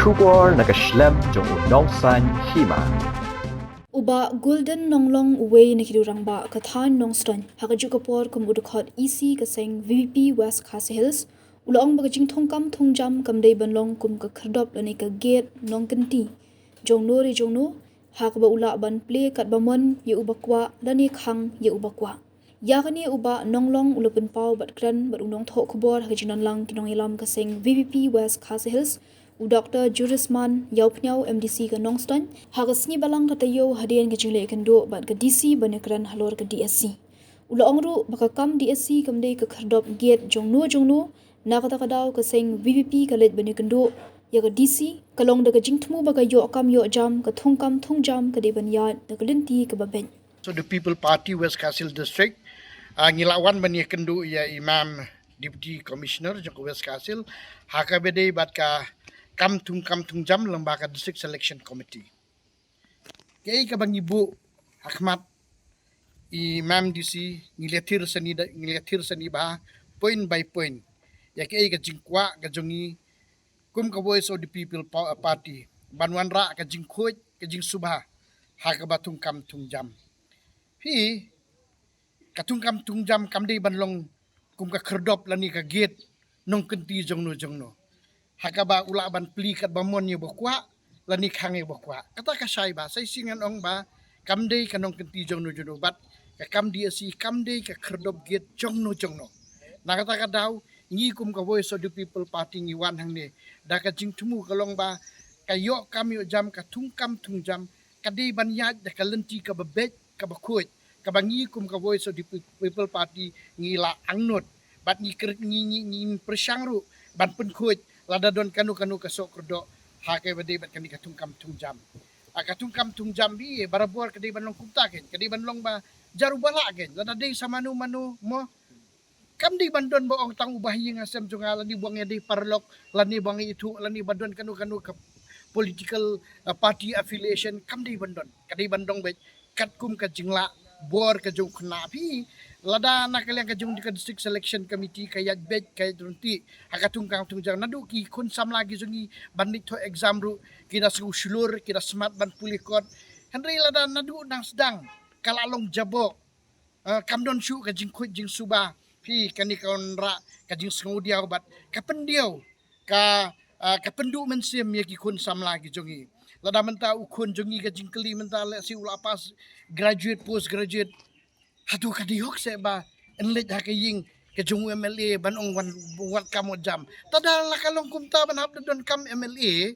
Shubor nakaslem jong unong san hima. Uba golden nonglong way nakirurang ba kathan nongston hakaju kapor kum udukot EC kaseng VP West Khasi Hills ulong bagajing thongkam thongjam kamdei banlong kum ka khardop lani ka gate nongkanti jongno re jongno hakba ula ban play kat bamon ye ubakwa lani khang ye ubakwa yakani uba nonglong ulupin pau bat kran bat unong tho khobor hakajin lang kinong ilam kaseng VP West Khasi Hills Dr. Jurisman Yaupnyau MDC ka Nongston hagasni balang katayo hadian ke jingle kendo bat ke DC banekran halor ke DSC ula ongru baka kam DSC kamdei ke khardop gate jongno nakata kadaw ke seng VVP kalet banekendo ya ke DC kalong de ke jingtmu baka yo kam yo jam ke thongkam thongjam ke de banyat de kelinti ke baben. So the People Party West Kasil District ngilawan banekendo ya Imam Deputy Commissioner joko West Kasil hakabede bat ka kam tung jam lembaga District Selection Committee. Kaya kabang ibu Ahmad Imam DC ngilatir sani ba point by point. Ya kaya ka jingkwa ka jongi kum ka voice of the People Party banwan ra ka jingkhoy ka jing subha hakabatung kam tung jam. Hi katung kam tung jam kamdei banlong kum ka kherdop lani ka gate nong kenti jongno. Hakaba ula ban pli kat bamon ye bokwa lani khange bokwa kata ka sai ba sai singan ong ba kamdei kanong kenti jongno bat ka kamdi asi kamdei ka kherdop gate jongno na kata ka daw ngi kum ka voice of the People Party ngi wan hang ne da ka jing tumu kalong ba kayo kami jam ka tungkam tungjam kadei ban ya da ka lenti ka babet ka bakut ka bangi kum ka voice of the People Party ngi la angnot bat ngi ngi persangru ban pen kuit lada don kanu kasok kerdo hake bade bat kami katungkam tungjam katungkam tungjam bi barabor kadai banlong kumta ken kadai banlong ba jaru bala ken lada dei samanu mo kam di bandon bo ong tang ubahi ngasem junga lani buang di parlok lani buang itu lani bandon kanu ka political party affiliation kam di bandon kadai bandong bet katkum ka jingla bor ka jong knapi lada nakaliang ka jong di District Selection Committee kaya bet kaya drunti hakatung tungjang nadu ki kun sam lagi jungi bandit to exam ru kina susulur kina smart ban pulikot henry lada nadu nang sedang kalalong jabo kamdon shu ka jing khut jing suba pi kani kaon ra ka jing sengudiau bat kapendiau ka kapendu mensim ya ki kun sam lagi jungi lada menta ukun jungi ka jing keli menta le si ulapas graduate post graduate hatu kadiyok se ba enlet hakaying kejung MLA banong wan kamo jam tada lakalong kumta ban hab don kam MLA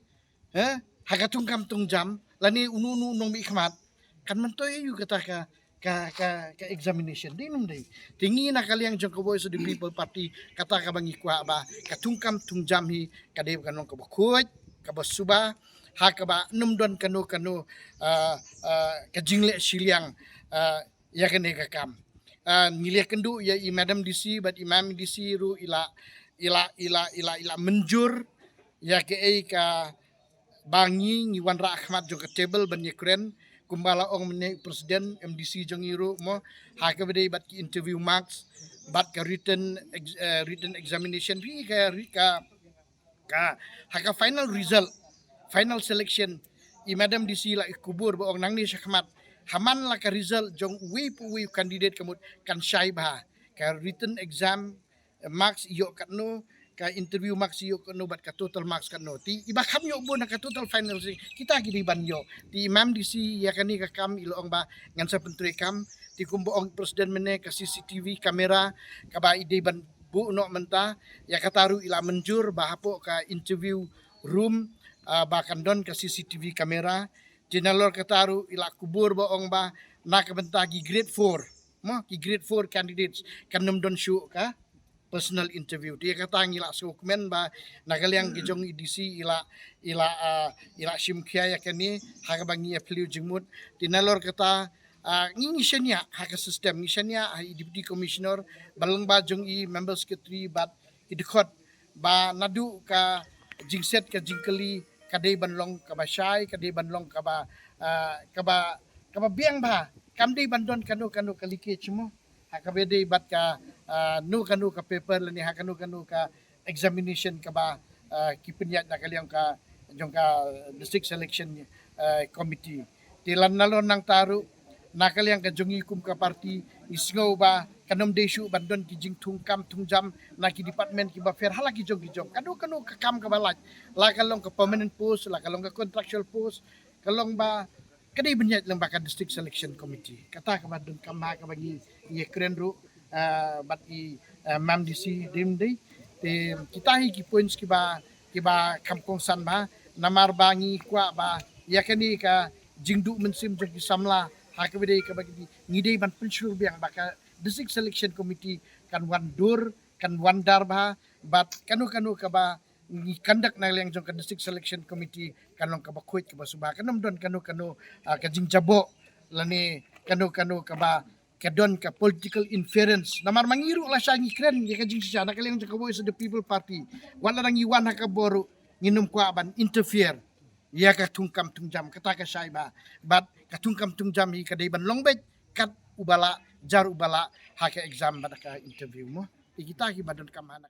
hagatung kam tung jam lani ununu nong mi khmat kan mentoy yu kata ka examination dinum dei tingi nakaliang jong ko voice of the People Party kata ka bangi kwa ba katung kam tung jam hi kadai kanong ka bakut ka basuba hakaba numdon kanu kajingle siliang ya kene ka kam ngilia kendu ya i Madam DC bat Imam DC ru ila menjur ya ke ka bangi ngiwan ra Ahmad jong ka table ban yekren kumbala ong mene presiden MDC jong iru mo haka bede bat ki interview marks bat ka written examination bi ka haka final result final selection i Madam DC la kubur bo ong nang ni Ahmad haman la ka result jong we candidate kamut kan syai ba ka written exam marks iyo katno ka interview marks iyo katno bat ka total marks katno ti iba kam yo bon ka total final kita gidi ban yo ti Imam DC ya kani ka kam iloong ba ngan sa pentri kam ti kumbo ong presiden mene ka CCTV kamera ka ba ide ban bu no menta ya kataru ila menjur ba hapo ka interview room ba kandon ka CCTV kamera Jenalor kataru ila kubur boong ba nakabentagi grade 4 mo ki grade 4 candidates kanum don shu ka personal interview dia kata ngila sukmen ba nagaliang gijong EDC ila simkia ya kani hagabangi appliu jingmut tinalor kata ngingisanya haka system ngisanya deputy commissioner balang ba jong i member secretary bat idkhot ba nadu ka jingset ka jingkeli kadai banlong kaba syai kadai banlong kaba biang ba kamdei bandon kanu kalike chimo hakabede bat ka nu ka paper lani hakanu ka examination kaba kipinyat na kaliang ka jong ka district selection committee tilan nalon nang taru nakal yang ka jongi kum ka parti isngau ba kanom desu bandon ki jing tungkam tungjam na ki department ki ba fair hala ki jong kanu ka kam ka balaj la kalong ka permanent post la kalong ka contractual post kalong ba kadai benyat lembaga district selection committee kata ka bandon kam ha ka bagi ye kren ru bat i mam disi dim dei te kita hi ki points ki ba kam kong san ba namar bangi kwa ba ya kani ka jingdu mensim jong ki samla ha ka bede ka bagi ngidei ban pensul biang baka district selection committee kan wan dur kan wan dar ba bat kanu ka ba ni kandak na yang jong ka district selection committee kanong ka ba kuit ka ba suba kanom don kanu ka jing jabo lani kanu ka ba kadon ka political interference namar mangiru la siya ngikren ya kajing siya nakalang jong ka voice of the people party wala nang iwan ha ka boru nginum kwa ban interfere ya ka tungkam tungjam kata ka siya ba but ka tungkam tungjam hi kadai ban longbet kat ubala jar ubala ha ka exam ba ka interview mo ikita ki badon kamana